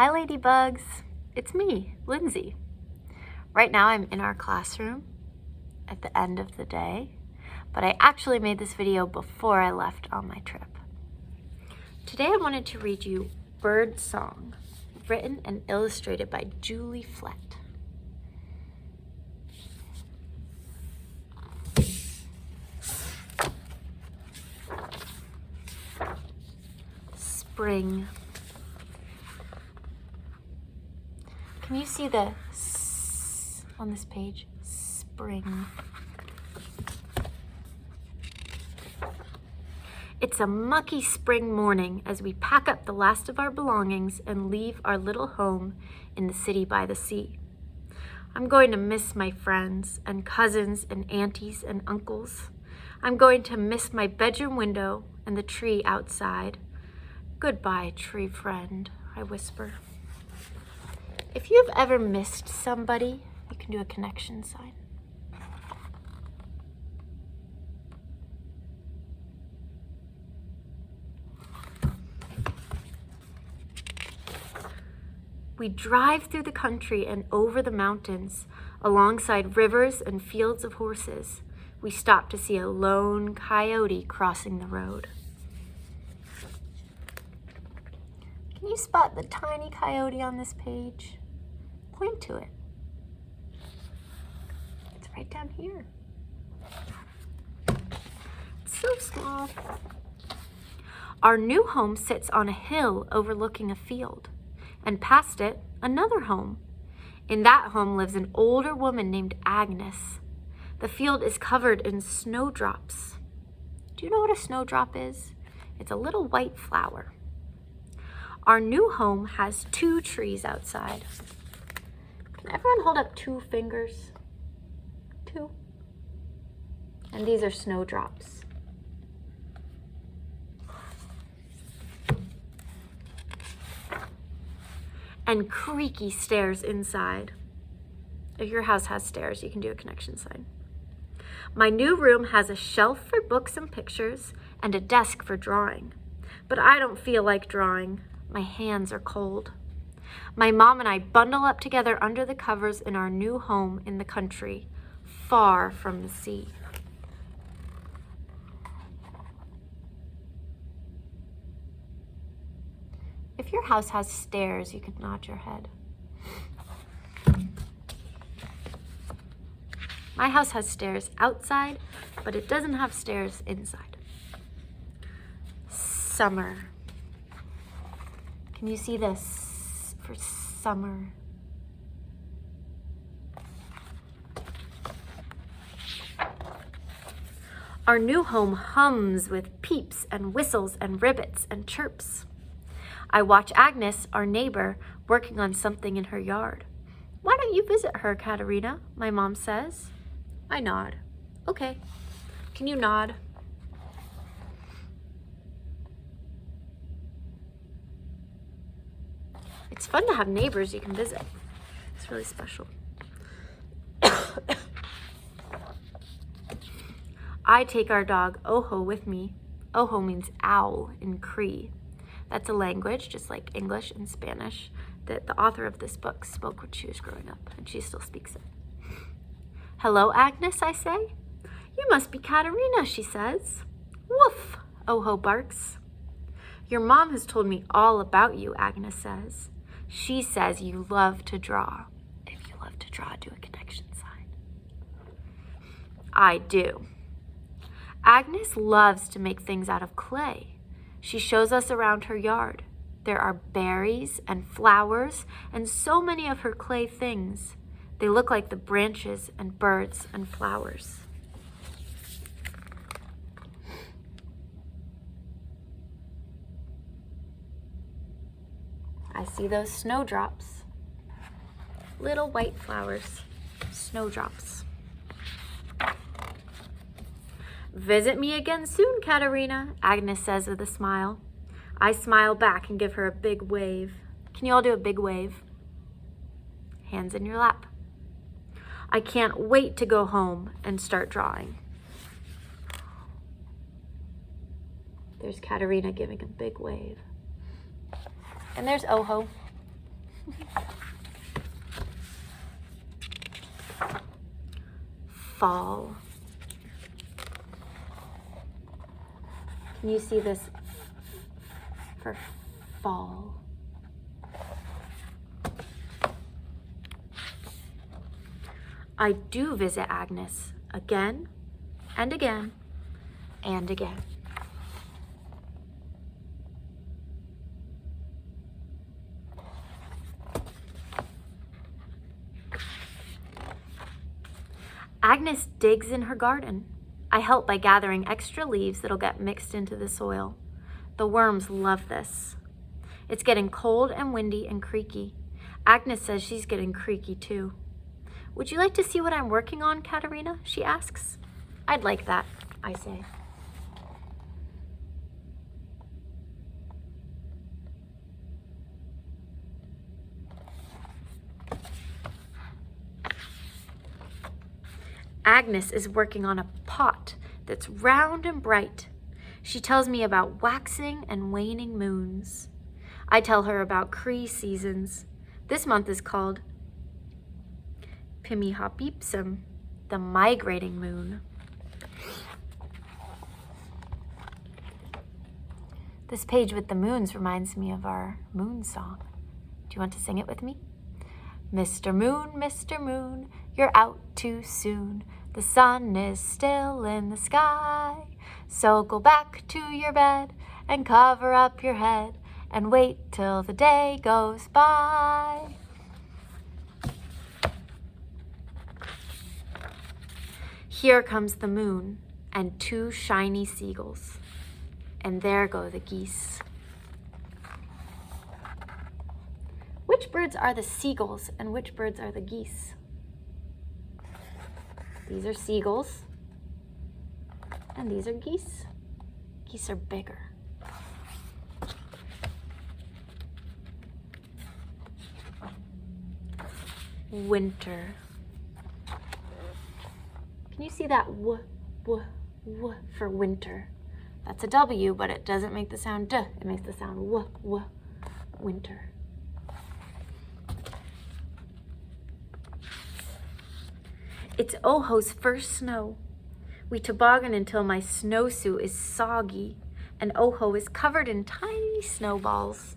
Hi Ladybugs, it's me, Lindsay. Right now I'm in our classroom at the end of the day, but I actually made this video before I left on my trip. Today I wanted to read you Birdsong, written and illustrated by Julie Flett. Spring. Can you see the S on this page? Spring. It's a mucky spring morning as we pack up the last of our belongings and leave our little home in the city by the sea. I'm going to miss my friends and cousins and aunties and uncles. I'm going to miss my bedroom window and the tree outside. Goodbye, tree friend, I whisper. If you've ever missed somebody, you can do a connection sign. We drive through the country and over the mountains, alongside rivers and fields of horses. We stop to see a lone coyote crossing the road. Can you spot the tiny coyote on this page? Point to it. It's right down here. It's so small. Our new home sits on a hill overlooking a field, and past it, another home. In that home lives an older woman named Agnes. The field is covered in snowdrops. Do you know what a snowdrop is? It's a little white flower. Our new home has 2 trees outside. Can everyone hold up 2 fingers? 2. And these are snowdrops. And creaky stairs inside. If your house has stairs, you can do a connection sign. My new room has a shelf for books and pictures and a desk for drawing. But I don't feel like drawing. My hands are cold. My mom and I bundle up together under the covers in our new home in the country, far from the sea. If your house has stairs, you could nod your head. My house has stairs outside, but it doesn't have stairs inside. Summer. Can you see this for summer? Our new home hums with peeps and whistles and ribbits and chirps. I watch Agnes, our neighbor, working on something in her yard. Why don't you visit her, Katerina? My mom says. I nod. Okay. Can you nod? It's fun to have neighbors you can visit. It's really special. I take our dog Oho with me. Oho means owl in Cree. That's a language, just like English and Spanish, that the author of this book spoke when she was growing up, and she still speaks it. Hello, Agnes, I say. You must be Katerina, she says. Woof, Oho barks. Your mom has told me all about you, Agnes says. She says you love to draw. If you love to draw, do a connection sign. I do. Agnes loves to make things out of clay. She shows us around her yard. There are berries and flowers and so many of her clay things. They look like the branches and birds and flowers. I see those snowdrops. Little white flowers, snowdrops. Visit me again soon, Katerina, Agnes says with a smile. I smile back and give her a big wave. Can you all do a big wave? Hands in your lap. I can't wait to go home and start drawing. There's Katerina giving a big wave. And there's Oho. Fall. Can you see this for fall? I do visit Agnes again and again and again. Agnes digs in her garden. I help by gathering extra leaves that'll get mixed into the soil. The worms love this. It's getting cold and windy and creaky. Agnes says she's getting creaky too. Would you like to see what I'm working on, Katerina? She asks. I'd like that, I say. Agnes is working on a pot that's round and bright. She tells me about waxing and waning moons. I tell her about Cree seasons. This month is called Pimihapipsum, the migrating moon. This page with the moons reminds me of our moon song. Do you want to sing it with me? Mr. Moon, you're out too soon. The sun is still in the sky. So go back to your bed and cover up your head and wait till the day goes by. Here comes the moon and two shiny seagulls. And there go the geese. Which birds are the seagulls and which birds are the geese? These are seagulls and these are geese. Geese are bigger. Winter. Can you see that w for winter? That's a W, but it doesn't make the sound D. It makes the sound w, winter. It's Oho's first snow. We toboggan until my snowsuit is soggy, and Oho is covered in tiny snowballs.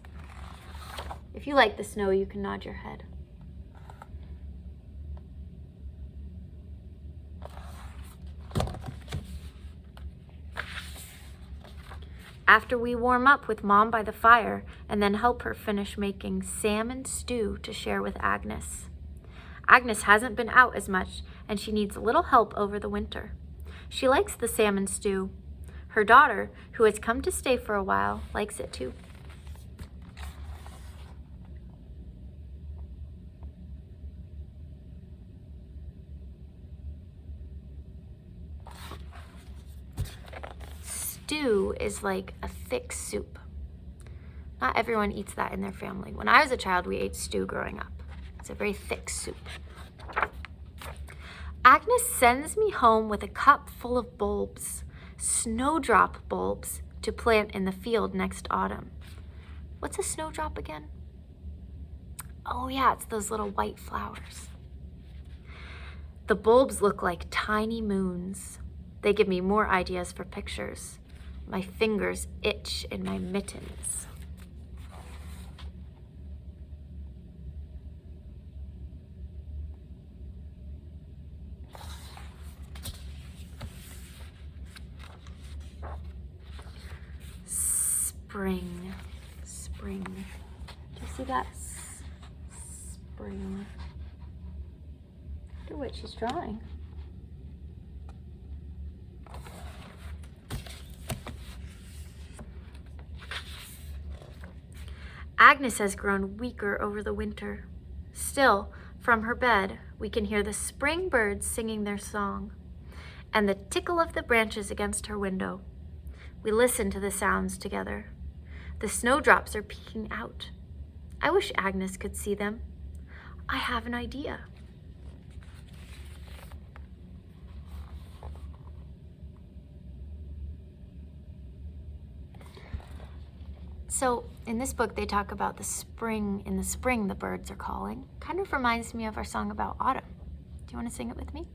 If you like the snow, you can nod your head. After we warm up with Mom by the fire and then help her finish making salmon stew to share with Agnes. Agnes hasn't been out as much and she needs a little help over the winter. She likes the salmon stew. Her daughter, who has come to stay for a while, likes it too. Stew is like a thick soup. Not everyone eats that in their family. When I was a child, we ate stew growing up. It's a very thick soup. Agnes sends me home with a cup full of bulbs, snowdrop bulbs, to plant in the field next autumn. What's a snowdrop again? Oh yeah, it's those little white flowers. The bulbs look like tiny moons. They give me more ideas for pictures. My fingers itch in my mittens. Spring, spring. Do you see that? Spring. I wonder what she's drawing. Agnes has grown weaker over the winter. Still, from her bed, we can hear the spring birds singing their song and the tickle of the branches against her window. We listen to the sounds together. The snowdrops are peeking out. I wish Agnes could see them. I have an idea. So in this book, they talk about the spring. In the spring, the birds are calling. Kind of reminds me of our song about autumn. Do you want to sing it with me?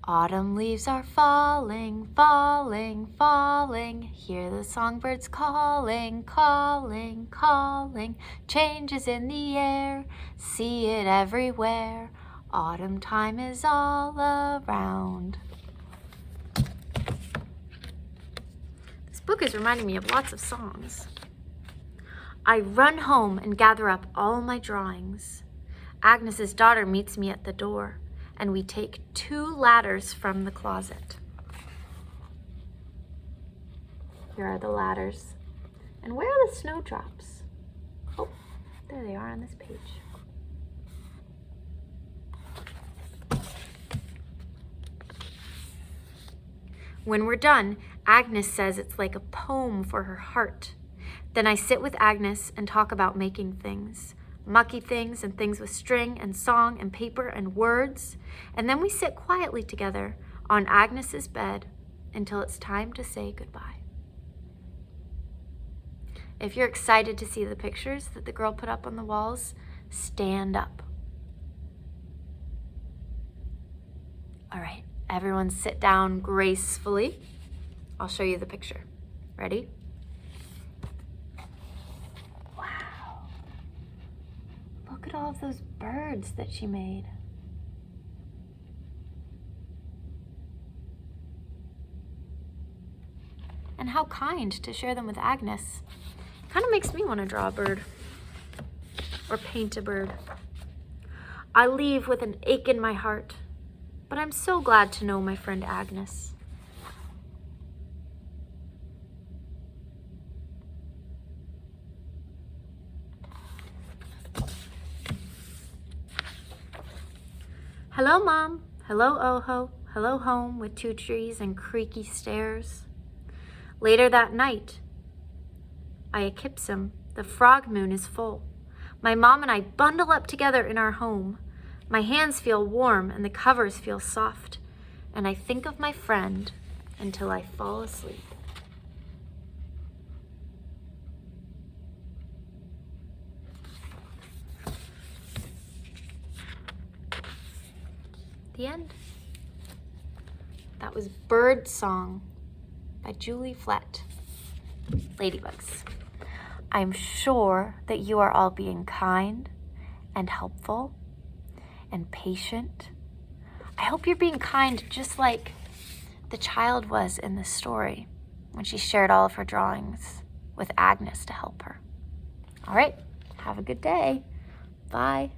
Autumn leaves are falling, falling, falling. Hear the songbirds calling, calling, calling. Changes in the air, see it everywhere. Autumn time is all around. This book is reminding me of lots of songs. I run home and gather up all my drawings. Agnes's daughter meets me at the door, and we take 2 ladders from the closet. Here are the ladders. And where are the snowdrops? Oh, there they are on this page. When we're done, Agnes says it's like a poem for her heart. Then I sit with Agnes and talk about making things. Mucky things and things with string and song and paper and words. And then we sit quietly together on Agnes's bed until it's time to say goodbye. If you're excited to see the pictures that the girl put up on the walls, stand up. All right, everyone sit down gracefully. I'll show you the picture. Ready? Look at all of those birds that she made. And how kind to share them with Agnes. Kind of makes me want to draw a bird or paint a bird. I leave with an ache in my heart, but I'm so glad to know my friend Agnes. Hello, Mom. Hello, Oho. Hello, home with 2 trees and creaky stairs. Later that night, I Akipsum, the frog moon is full. My mom and I bundle up together in our home. My hands feel warm and the covers feel soft. And I think of my friend until I fall asleep. The end. That was Birdsong by Julie Flett. Ladybugs. I'm sure that you are all being kind and helpful and patient. I hope you're being kind just like the child was in the story when she shared all of her drawings with Agnes to help her. All right, have a good day. Bye.